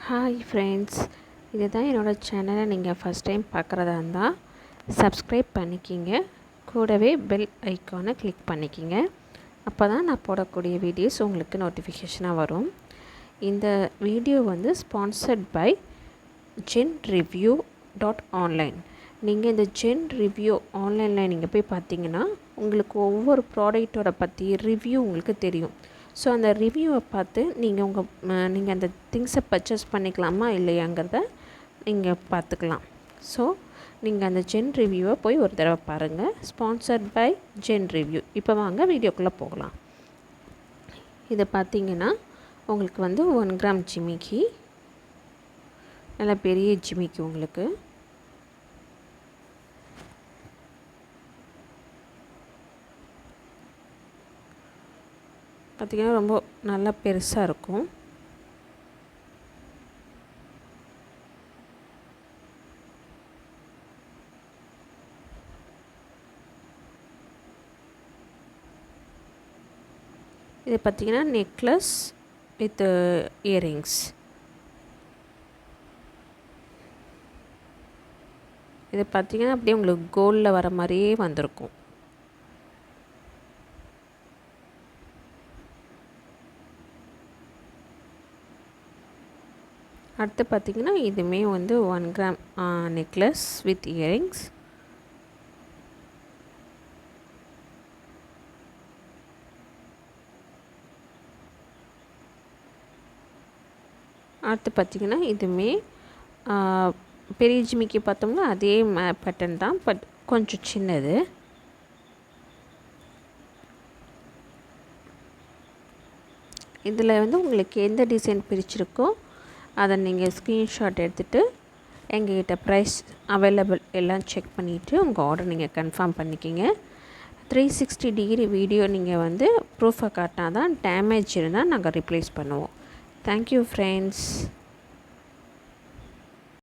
Hi friends, இதுதான் என்னோடய சேனலை நீங்கள் ஃபஸ்ட் டைம் பார்க்குறதா இருந்தால் சப்ஸ்கிரைப் பண்ணிக்கிங்க. கூடவே பெல் ஐக்கானை கிளிக் பண்ணிக்கிங்க. அப்போ தான் நான் போடக்கூடிய வீடியோஸ் உங்களுக்கு நோட்டிஃபிகேஷனாக வரும். இந்த வீடியோ ஸ்பான்சர்ட் பை genreview.online. நீங்கள் இந்த ஜென்ரிவ்யூ ஆன்லைனில் நீங்கள் போய் பார்த்தீங்கன்னா உங்களுக்கு ஒவ்வொரு ப்ராடக்ட்டோட பற்றி ரிவ்யூ உங்களுக்கு தெரியும். ஸோ அந்த ரிவ்யூவை பார்த்து நீங்கள் அந்த திங்ஸை பர்ச்சேஸ் பண்ணிக்கலாமா இல்லையாங்கிறத நீங்கள் பார்த்துக்கலாம். ஸோ நீங்கள் அந்த ஜென்ரிவ்யூவை போய் ஒரு தடவை பாருங்கள். ஸ்பான்சர்ட் பை ஜென்ரிவ்யூ. இப்போ வாங்க வீடியோக்குள்ளே போகலாம். இதை பார்த்தீங்கன்னா உங்களுக்கு 1 கிராம் ஜிமிக்கி, நல்லா பெரிய ஜிமிக்கி. உங்களுக்கு பார்த்திங்கன்னா ரொம்ப நல்லா பெருசாக இருக்கும். இது பார்த்திங்கன்னா நெக்லஸ் வித் இயரிங்ஸ். இது பார்த்திங்கன்னா அப்படியே உங்களுக்கு கோல்டில் வர மாதிரியே வந்திருக்கும். அடுத்து பார்த்திங்கன்னா இதுவுமே 1 கிராம் நெக்லஸ் வித் இயரிங்ஸ். அடுத்து பார்த்திங்கன்னா இதுவுமே பெரிய ஜிமிக்கி பார்த்தோம்னா அதே பேட்டர்ன் தான், பட் கொஞ்சம் சின்னது. இதில் உங்களுக்கு எந்த டிசைன் பிடிச்சிருக்கோ அதை நீங்கள் ஸ்க்ரீன்ஷாட் எடுத்துகிட்டு எங்ககிட்ட ப்ரைஸ் அவைலபிள் எல்லாம் செக் பண்ணிவிட்டு உங்கள் ஆர்டர் நீங்கள் கன்ஃபார்ம் பண்ணிக்கிங்க. 360 டிகிரி வீடியோ நீங்கள் ப்ரூஃபை காட்டினா தான் டேமேஜ் இருந்தால் நாங்கள் ரிப்ளேஸ் பண்ணுவோம். Thank you friends.